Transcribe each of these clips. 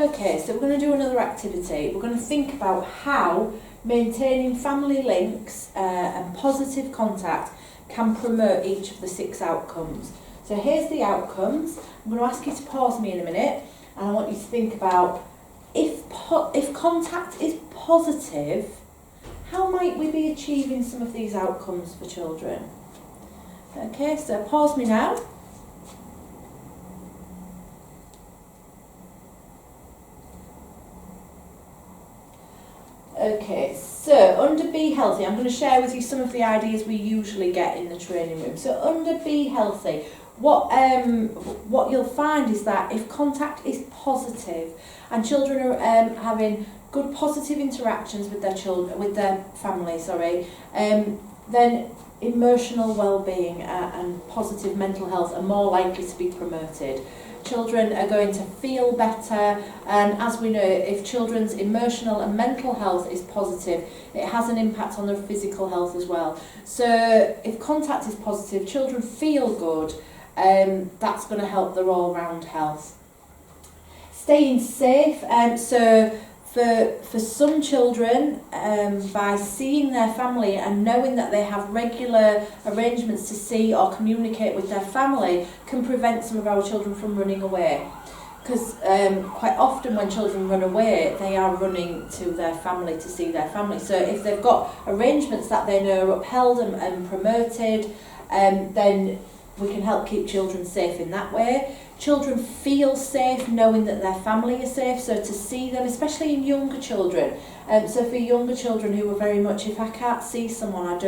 Okay, so we're going to do another activity. We're going to think about how maintaining family links and positive contact can promote each of the 6 outcomes. So here's the outcomes. I'm going to ask you to pause me in a minute, and I want you to think about if contact is positive, how might we be achieving some of these outcomes for children? Okay, so pause me now. Okay, so under Be Healthy, I'm going to share with you some of the ideas we usually get in the training room. So under Be Healthy, what you'll find is that if contact is positive and children are having good positive interactions with their family, then emotional well-being and positive mental health are more likely to be promoted. Children are going to feel better, and as we know, if children's emotional and mental health is positive, it has an impact on their physical health as well. So if contact is positive, children feel good, that's going to help their all-round health. Staying safe, so for some children, by seeing their family and knowing that they have regular arrangements to see or communicate with their family can prevent some of our children from running away. Because quite often when children run away, they are running to their family to see their family. So if they've got arrangements that they know are upheld and promoted, then we can help keep children safe in that way. Children feel safe knowing that their family is safe, so to see them, especially in younger children. So for younger children who are very much, if I can't see someone, I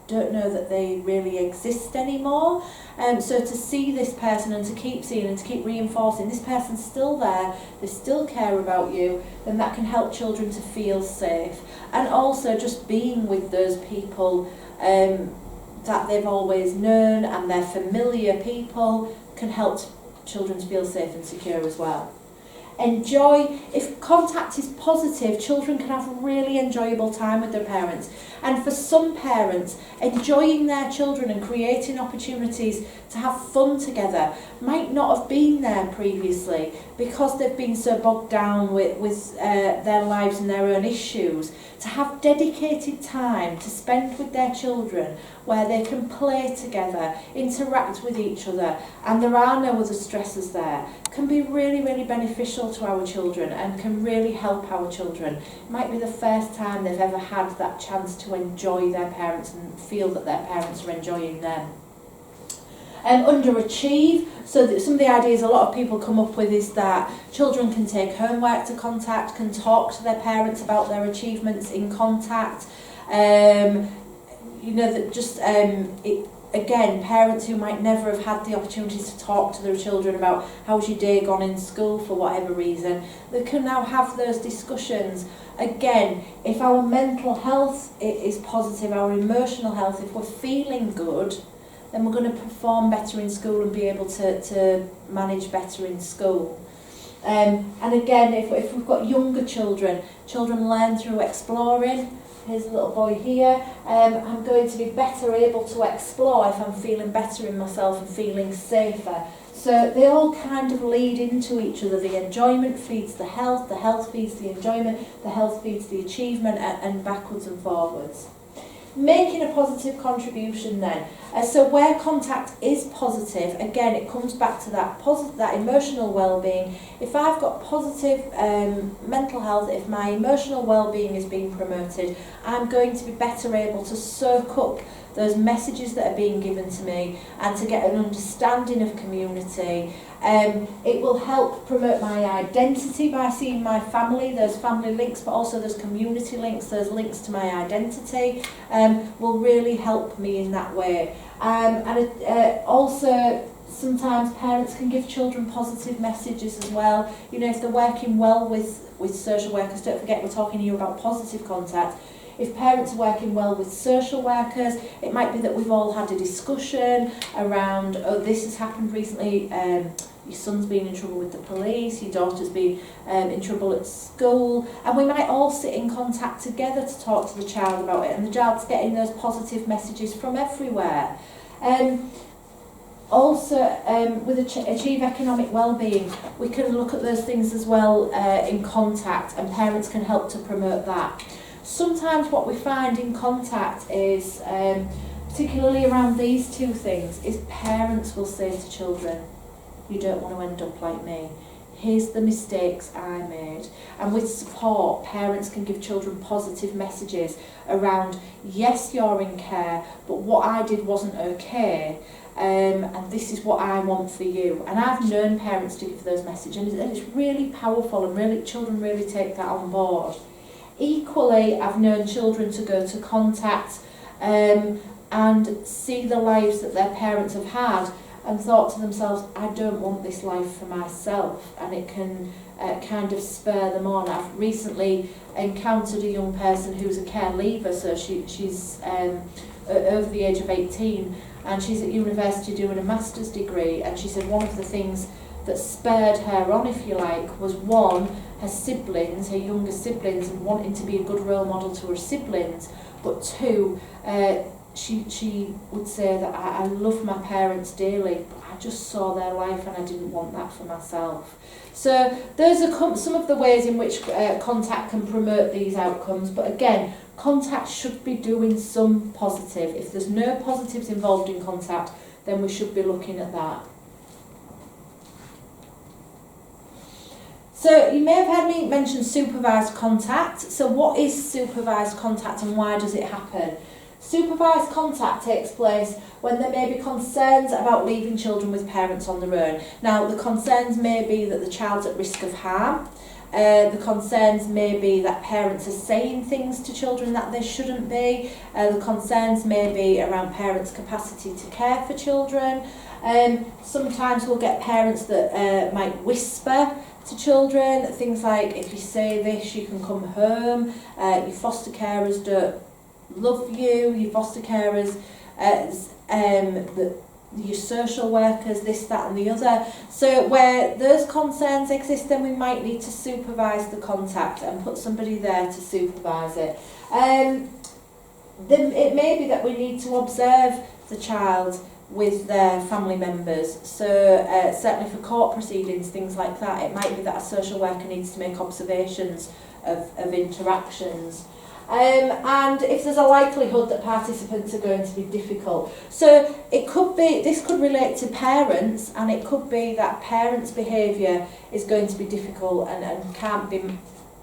don't know that they really exist anymore. So to see this person and to keep seeing and to keep reinforcing this person's still there, they still care about you, then that can help children to feel safe. And also just being with those people that they've always known and they're familiar people can help children to feel safe and secure as well. Enjoy. If contact is positive, children can have a really enjoyable time with their parents. And for some parents, enjoying their children and creating opportunities to have fun together might not have been there previously because they've been so bogged down with their lives and their own issues. To have dedicated time to spend with their children where they can play together, interact with each other, and there are no other stresses there, can be really, really beneficial to our children and can really help our children. It might be the first time they've ever had that chance to enjoy their parents and feel that their parents are enjoying them. Underachieve, so that some of the ideas a lot of people come up with is that children can take homework to contact, can talk to their parents about their achievements in contact. Again, parents who might never have had the opportunity to talk to their children about how's your day gone in school for whatever reason, they can now have those discussions. Again, if our mental health is positive, our emotional health, if we're feeling good, then we're going to perform better in school and be able to manage better in school. And again, if we've got younger children learn through exploring. Here's a little boy here. I'm going to be better able to explore if I'm feeling better in myself and feeling safer. So they all kind of lead into each other. The enjoyment feeds the health feeds the enjoyment, the health feeds the achievement, and backwards and forwards. Making a positive contribution then. So where contact is positive, again, it comes back to that emotional well-being. If I've got positive mental health, if my emotional well-being is being promoted, I'm going to be better able to soak up those messages that are being given to me and to get an understanding of community. It will help promote my identity by seeing my family, those family links, but also those community links, those links to my identity, will really help me in that way. Also, sometimes parents can give children positive messages as well. You know, if they're working well with social workers, don't forget we're talking here about positive contact. If parents are working well with social workers, it might be that we've all had a discussion around, oh, this has happened recently, your son's been in trouble with the police, your daughter's been in trouble at school, and we might all sit in contact together to talk to the child about it, and the child's getting those positive messages from everywhere. Also, with achieve economic well-being, we can look at those things as well in contact, and parents can help to promote that. Sometimes what we find in contact is, particularly around these two things, is parents will say to children, you don't want to end up like me. Here's the mistakes I made. And with support, parents can give children positive messages around, yes, you're in care, but what I did wasn't okay. And this is what I want for you. And I've known parents to give those messages, and it's really powerful, and really children really take that on board. Equally, I've known children to go to contact and see the lives that their parents have had and thought to themselves, I don't want this life for myself, and it can kind of spur them on. I've recently encountered a young person who's a care leaver, so she's over the age of 18, and she's at university doing a master's degree, and she said one of the things that spurred her on, if you like, was one, her siblings, her younger siblings, and wanting to be a good role model to her siblings, but two, she would say that I love my parents dearly, but I just saw their life and I didn't want that for myself. So those are some of the ways in which contact can promote these outcomes, but again, contact should be doing some positive. If there's no positives involved in contact, then we should be looking at that. So you may have heard me mention supervised contact. So what is supervised contact and why does it happen? Supervised contact takes place when there may be concerns about leaving children with parents on their own. Now, the concerns may be that the child's at risk of harm. The concerns may be that parents are saying things to children that they shouldn't be. The concerns may be around parents' capacity to care for children. Sometimes we'll get parents that might whisper to children, things like, if you say this, you can come home, your foster carers don't love you, your foster carers, your social workers, this, that and the other. So where those concerns exist, then we might need to supervise the contact and put somebody there to supervise it. Then it may be that we need to observe the child with their family members. So certainly for court proceedings, things like that, it might be that a social worker needs to make observations of interactions. And if there's a likelihood that participants are going to be difficult. So it could be, this could relate to parents, and it could be that parents' behaviour is going to be difficult and can't be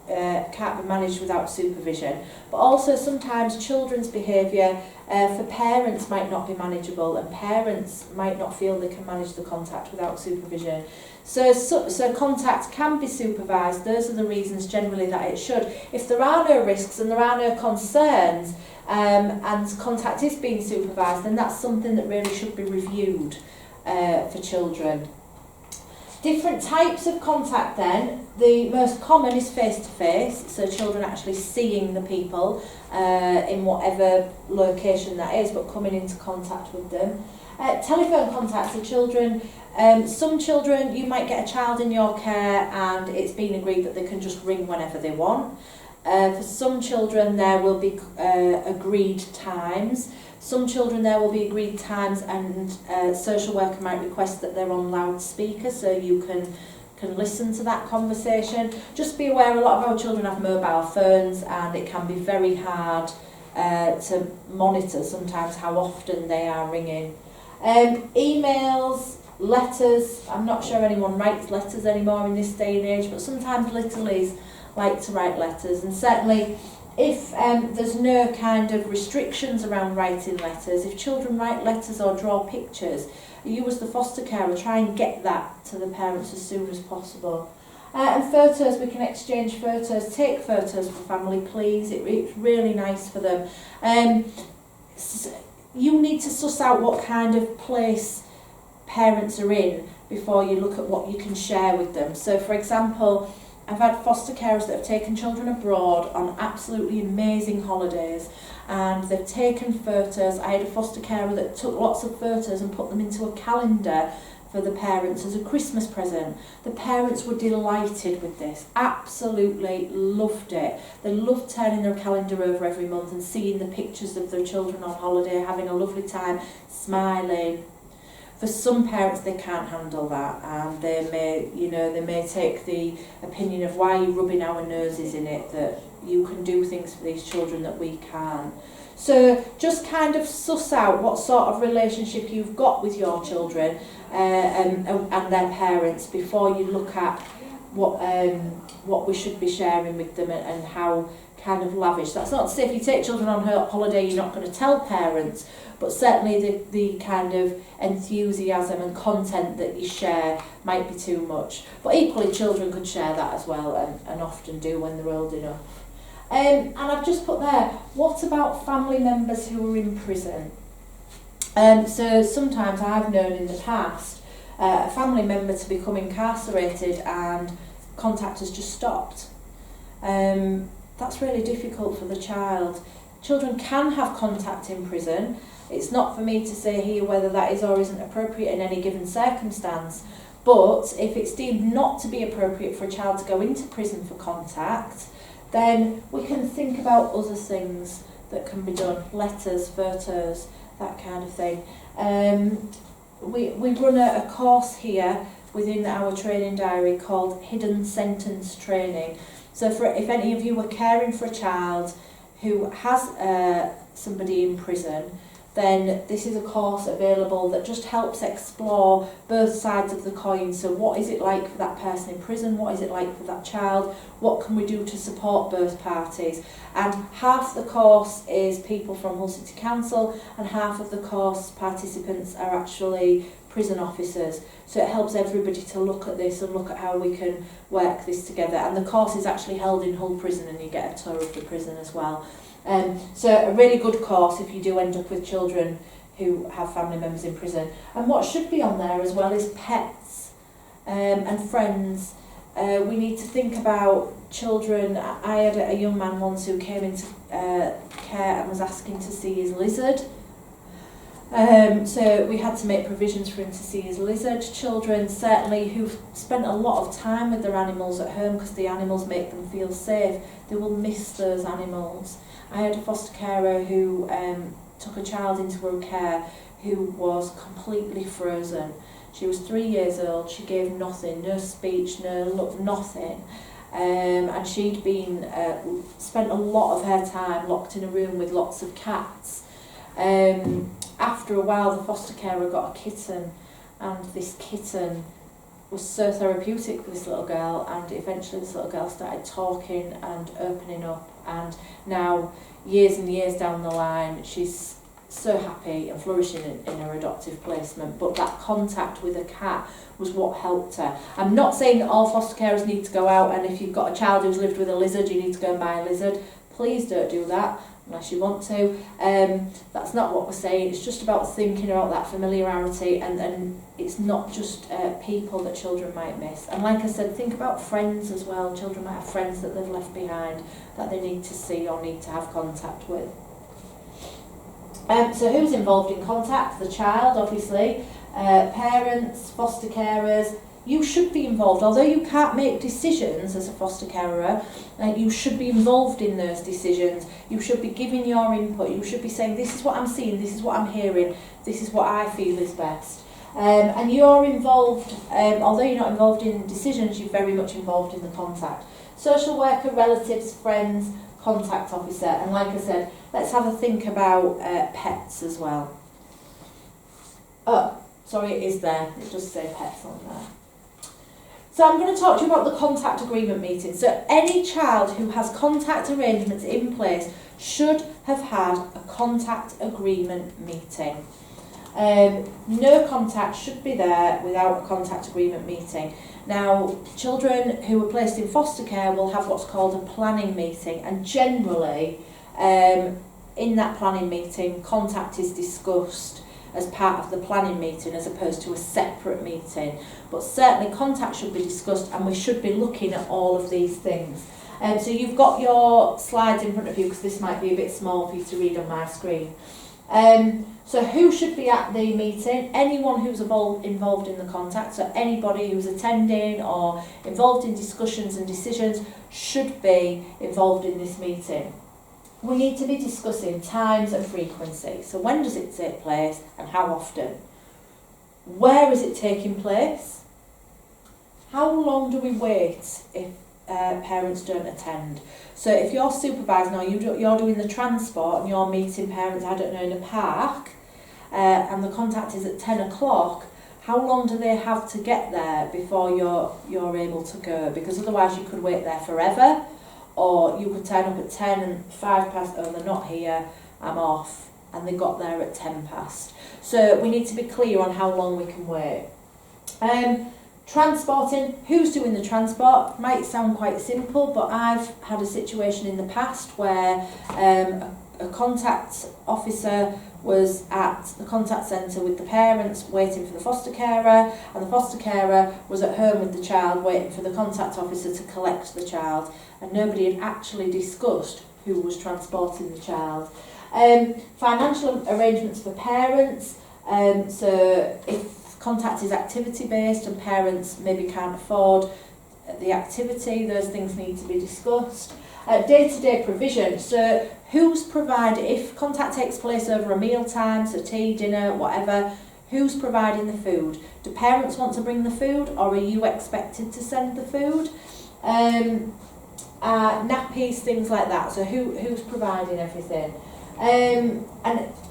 managed without supervision. But also sometimes children's behaviour for parents might not be manageable, and parents might not feel they can manage the contact without supervision. So contact can be supervised. Those are the reasons generally that it should. If there are no risks and there are no concerns and contact is being supervised, then that's something that really should be reviewed for children. Different types of contact then. The most common is face-to-face, so children actually seeing the people in whatever location that is, but coming into contact with them. Telephone contact, so children, some children, you might get a child in your care and it's been agreed that they can just ring whenever they want. For some children there will be agreed times. Some children there will be agreed times, and social worker might request that they're on loudspeaker so you can listen to that conversation. Just be aware a lot of our children have mobile phones and it can be very hard to monitor sometimes how often they are ringing. Emails, letters, I'm not sure anyone writes letters anymore in this day and age, but sometimes littlies like to write letters, and certainly if there's no kind of restrictions around writing letters, if children write letters or draw pictures, you as the foster carer try and get that to the parents as soon as possible. And photos, we can exchange photos, take photos for family please, it's really nice for them. You need to suss out what kind of place parents are in before you look at what you can share with them. So for example, I've had foster carers that have taken children abroad on absolutely amazing holidays, and they've taken photos. I had a foster carer that took lots of photos and put them into a calendar for the parents as a Christmas present. The parents were delighted with this, absolutely loved it. They loved turning their calendar over every month and seeing the pictures of their children on holiday, having a lovely time, smiling. For some parents, they can't handle that, and they may take the opinion of, why are you rubbing our noses in it, that you can do things for these children that we can't. So just kind of suss out what sort of relationship you've got with your children and their parents before you look at what we should be sharing with them and how kind of lavish. That's not to say if you take children on holiday you're not going to tell parents, but certainly the kind of enthusiasm and content that you share might be too much. But equally, children could share that as well, and often do when they're old enough. And I've just put there, what about family members who are in prison? So sometimes I've known in the past a family member to become incarcerated and contact has just stopped. That's really difficult for the child. Children can have contact in prison. It's not for me to say here whether that is or isn't appropriate in any given circumstance, but if it's deemed not to be appropriate for a child to go into prison for contact, then we can think about other things that can be done, letters, photos, that kind of thing. We run a course here within our training diary called Hidden Sentence Training. So if any of you are caring for a child who has somebody in prison, then this is a course available that just helps explore both sides of the coin. So what is it like for that person in prison? What is it like for that child? What can we do to support both parties? And half the course is people from Hull City Council, and half of the course participants are actually prison officers. So it helps everybody to look at this and look at how we can work this together. And the course is actually held in Hull Prison, and you get a tour of the prison as well. So a really good course if you do end up with children who have family members in prison. And what should be on there as well is pets and friends. We need to think about children. I had a young man once who came into care and was asking to see his lizard. So we had to make provisions for him to see his lizard. Children certainly who've spent a lot of time with their animals at home because the animals make them feel safe, they will miss those animals. I had a foster carer who took a child into her care who was completely frozen. She was 3 years old, she gave nothing, no speech, no look, nothing. And she'd been spent a lot of her time locked in a room with lots of cats. After a while, the foster carer got a kitten, and this kitten was so therapeutic for this little girl, and eventually this little girl started talking and opening up, and now, years and years down the line, she's so happy and flourishing in her adoptive placement. But that contact with a cat was what helped her. I'm not saying that all foster carers need to go out, and if you've got a child who's lived with a lizard, you need to go and buy a lizard. Please don't do that unless you want to. That's not what we're saying. It's just about thinking about that familiarity, and it's not just people that children might miss. And like I said, think about friends as well. Children might have friends that they've left behind that they need to see or need to have contact with. So who's involved in contact? The child, obviously. Parents, foster carers. You should be involved. Although you can't make decisions as a foster carer, you should be involved in those decisions. You should be giving your input. You should be saying, this is what I'm seeing, this is what I'm hearing, this is what I feel is best. And you're involved, although you're not involved in decisions, you're very much involved in the contact. Social worker, relatives, friends, contact officer. And like I said, let's have a think about pets as well. Oh, sorry, it is there. It does say pets on there. So I'm going to talk to you about the contact agreement meeting. So any child who has contact arrangements in place should have had a contact agreement meeting. No contact should be there without a contact agreement meeting. Now, children who are placed in foster care will have what's called a planning meeting, and generally in that planning meeting, contact is discussed as part of the planning meeting as opposed to a separate meeting. But certainly contact should be discussed, and we should be looking at all of these things. So you've got your slides in front of you, because this might be a bit small for you to read on my screen. So who should be at the meeting? Anyone who's involved in the contact, so anybody who's attending or involved in discussions and decisions should be involved in this meeting. We need to be discussing times and frequency. So when does it take place and how often? Where is it taking place? How long do we wait if parents don't attend? So if you're supervising or you're doing the transport and you're meeting parents, I don't know, in a park, and the contact is at 10 o'clock, how long do they have to get there before you're able to go? Because otherwise you could wait there forever, or you could turn up at 10 and 5 past, oh, they're not here, I'm off, and they got there at 10 past. So we need to be clear on how long we can wait. Transporting, who's doing the transport? Might sound quite simple, but I've had a situation in the past where a contact officer was at the contact centre with the parents waiting for the foster carer, and the foster carer was at home with the child waiting for the contact officer to collect the child, and nobody had actually discussed who was transporting the child. Financial arrangements for parents, so if contact is activity based and parents maybe can't afford the activity, those things need to be discussed. Day-to-day provision, so who's providing, if contact takes place over a meal time, so tea, dinner, whatever, who's providing the food? Do parents want to bring the food, or are you expected to send the food? Nappies, things like that, so who's providing everything? And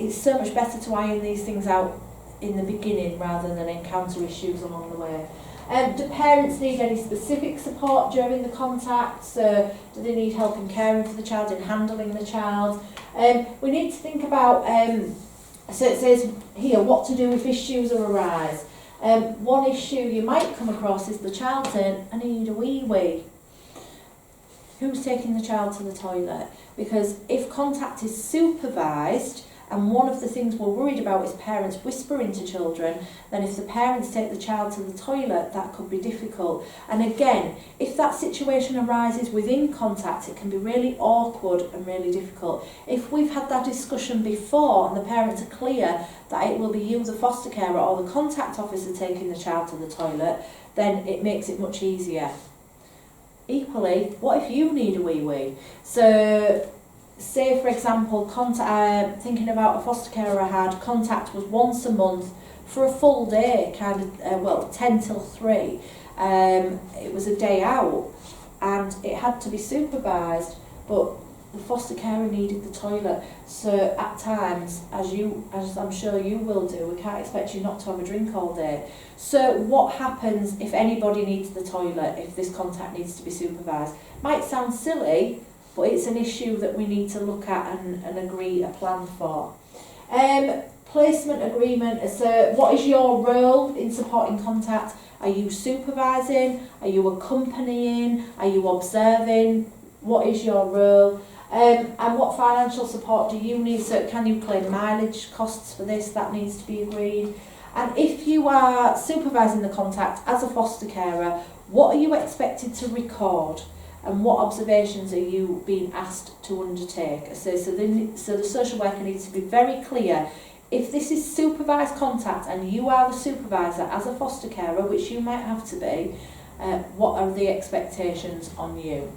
it's so much better to iron these things out in the beginning rather than encounter issues along the way. Do parents need any specific support during the contact? So do they need help in caring for the child, in handling the child? We need to think about, so it says here, what to do if issues arise. One issue you might come across is the child saying, I need a wee-wee. Who's taking the child to the toilet? Because if contact is supervised, and one of the things we're worried about is parents whispering to children, then if the parents take the child to the toilet, that could be difficult. And again, if that situation arises within contact, it can be really awkward and really difficult. If we've had that discussion before and the parents are clear that it will be you, the foster carer, or the contact officer taking the child to the toilet, then it makes it much easier. Equally, what if you need a wee-wee? So, say for example, thinking about a foster carer I had, contact was once a month for a full day, 10 till 3. It was a day out and it had to be supervised, but the foster carer needed the toilet. So at times, as I'm sure you will do, we can't expect you not to have a drink all day. So what happens if anybody needs the toilet, if this contact needs to be supervised? Might sound silly, but it's an issue that we need to look at and agree a plan for. Placement agreement, so what is your role in supporting contact? Are you supervising? Are you accompanying? Are you observing? What is your role? And what financial support do you need? So can you claim mileage costs for this? That needs to be agreed. And if you are supervising the contact as a foster carer, what are you expected to record? And what observations are you being asked to undertake? So the social worker needs to be very clear. If this is supervised contact and you are the supervisor as a foster carer, which you might have to be, what are the expectations on you?